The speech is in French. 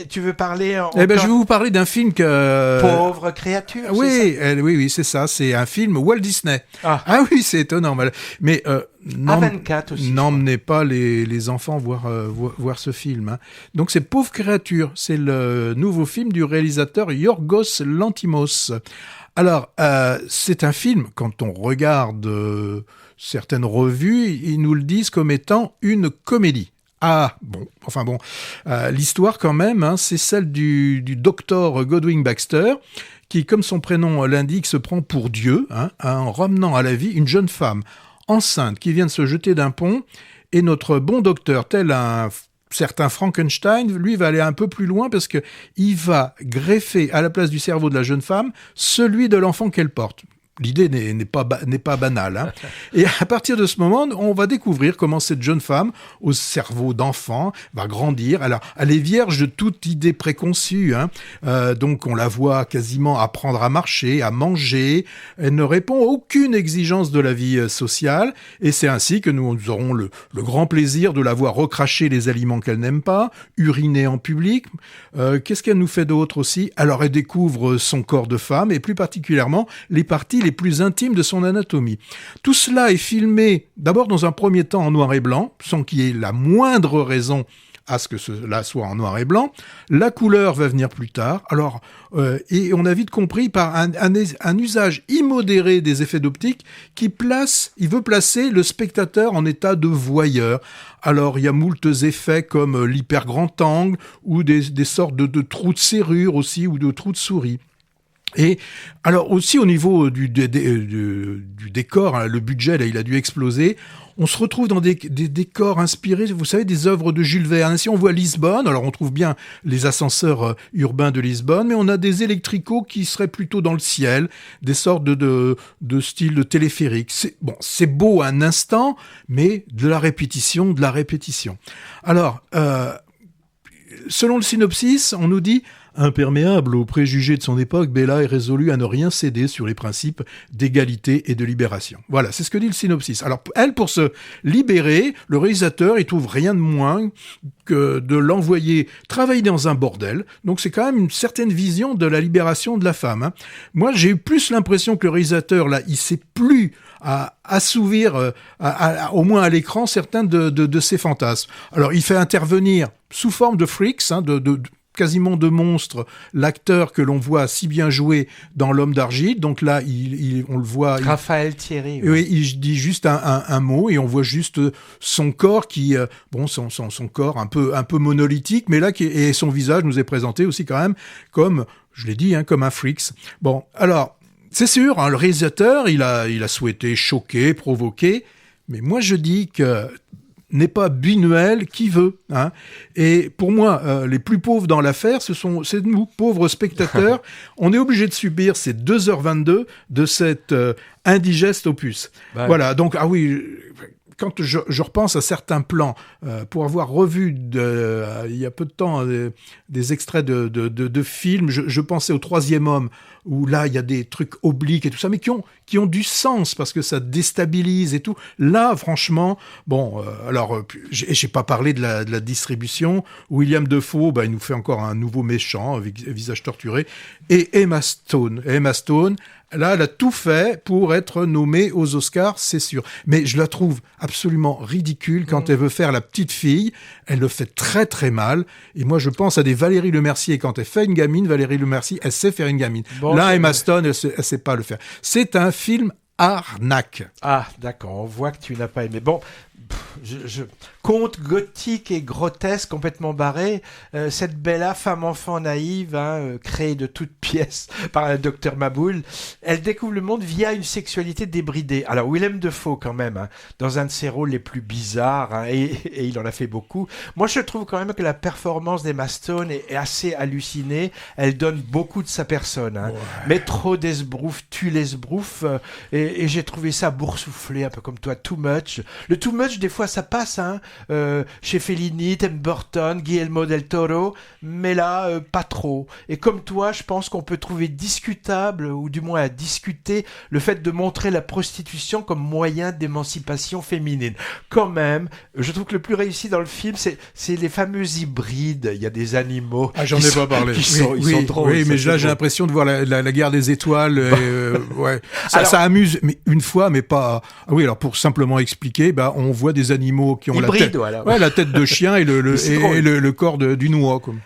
Tu veux parler je vais vous parler d'un film que... Pauvre créature. Oui, oui, c'est ça. C'est un film Walt Disney. Ah oui, c'est étonnant. Mais A24 aussi. n'emmenez pas les enfants voir ce film. Hein. Donc c'est Pauvre créature. C'est le nouveau film du réalisateur Yorgos Lanthimos. Alors, c'est un film, quand on regarde certaines revues, ils nous le disent comme étant une comédie. L'histoire quand même, hein, c'est celle du docteur Godwin Baxter, qui, comme son prénom l'indique, se prend pour Dieu, hein, en ramenant à la vie une jeune femme enceinte qui vient de se jeter d'un pont, et notre bon docteur, tel un certain Frankenstein, lui va aller un peu plus loin parce que il va greffer à la place du cerveau de la jeune femme celui de l'enfant qu'elle porte. L'idée n'est pas banale. Hein. Et à partir de ce moment, on va découvrir comment cette jeune femme, au cerveau d'enfant, va grandir. Alors, elle est vierge de toute idée préconçue. Hein. Donc, on la voit quasiment apprendre à marcher, à manger. Elle ne répond à aucune exigence de la vie sociale. Et c'est ainsi que nous aurons le grand plaisir de la voir recracher les aliments qu'elle n'aime pas, uriner en public. Qu'est-ce qu'elle nous fait d'autre aussi ? Alors, elle découvre son corps de femme et plus particulièrement les parties les plus intimes de son anatomie. Tout cela est filmé d'abord dans un premier temps en noir et blanc, sans qu'il y ait la moindre raison à ce que cela soit en noir et blanc. La couleur va venir plus tard. Alors, et on a vite compris par un usage immodéré des effets d'optique il veut placer le spectateur en état de voyeur. Alors, il y a moult effets comme l'hyper grand angle ou des sortes de trous de serrure aussi ou de trous de souris. Et alors aussi au niveau du décor, hein, le budget là, il a dû exploser. On se retrouve dans des décors inspirés, vous savez, des œuvres de Jules Verne. Si on voit Lisbonne, alors on trouve bien les ascenseurs urbains de Lisbonne, mais on a des électricaux qui seraient plutôt dans le ciel, des sortes de style de téléphérique. C'est beau un instant, mais de la répétition. Alors, selon le synopsis, on nous dit... Imperméable aux préjugés de son époque, Bella est résolue à ne rien céder sur les principes d'égalité et de libération. Voilà, c'est ce que dit le synopsis. Alors, elle, pour se libérer, le réalisateur, il trouve rien de moins que de l'envoyer travailler dans un bordel. Donc, c'est quand même une certaine vision de la libération de la femme. Hein. Moi, j'ai eu plus l'impression que le réalisateur, là, il sait plus à assouvir, au moins à l'écran, certains de ses fantasmes. Alors, il fait intervenir sous forme de freaks, hein, quasiment de monstre, l'acteur que l'on voit si bien jouer dans L'Homme d'Argile. Donc là, on le voit... Raphaël Thierry. Oui, il dit juste un mot et on voit juste son corps qui... son corps un peu monolithique, mais là, et son visage nous est présenté aussi quand même comme, je l'ai dit, hein, comme un freaks. Bon, alors, c'est sûr, hein, le réalisateur, il a souhaité choquer, provoquer, mais moi je dis que... n'est pas Buñuel qui veut. Hein. Et pour moi, les plus pauvres dans l'affaire, c'est nous, pauvres spectateurs. On est obligé de subir ces 2h22 de cet indigeste opus. Ouais. Voilà, donc, ah oui... Quand je repense à certains plans, pour avoir revu il y a peu de temps des extraits de films, je pensais au Troisième Homme, où là il y a des trucs obliques et tout ça, mais qui ont du sens parce que ça déstabilise et tout. Là, franchement, j'ai pas parlé de la distribution. William Dafoe, il nous fait encore un nouveau méchant, avec visage torturé, et Emma Stone. Là, elle a tout fait pour être nommée aux Oscars, c'est sûr. Mais je la trouve absolument ridicule quand elle veut faire la petite fille. Elle le fait très très mal. Et moi, je pense à des Valérie Lemercier. Quand elle fait une gamine, Valérie Lemercier, elle sait faire une gamine. Bon, là, Emma Stone, elle sait pas le faire. C'est un film arnaque. Ah, d'accord. On voit que tu n'as pas aimé. Bon, conte gothique et grotesque, complètement barré. Cette Bella, femme-enfant naïve, hein, créée de toutes pièces par le docteur Maboul, elle découvre le monde via une sexualité débridée. Alors, Willem Dafoe, quand même, hein, dans un de ses rôles les plus bizarres, hein, et il en a fait beaucoup. Moi, je trouve quand même que la performance d'Emma Stone est assez hallucinée. Elle donne beaucoup de sa personne. Hein. Ouais. Mais trop d'esbrouf tue l'esbrouf. Et j'ai trouvé ça boursouflé, un peu comme toi, too much. Le too much, des fois, ça passe, hein, chez Fellini, Tim Burton, Guillermo del Toro, mais là, pas trop. Et comme toi, je pense qu'on peut trouver discutable, ou du moins à discuter, le fait de montrer la prostitution comme moyen d'émancipation féminine. Quand même, je trouve que le plus réussi dans le film, c'est les fameux hybrides. Il y a des animaux. Ah, j'en ai pas parlé. Ils sont drôles. Oui, mais là, j'ai l'impression de voir la guerre des étoiles. Ouais. Ça amuse, mais une fois, mais pas. Ah oui, alors pour simplement expliquer, on voit des animaux qui ont hybrides, la tête de chien et le corps d'une oie. Comme.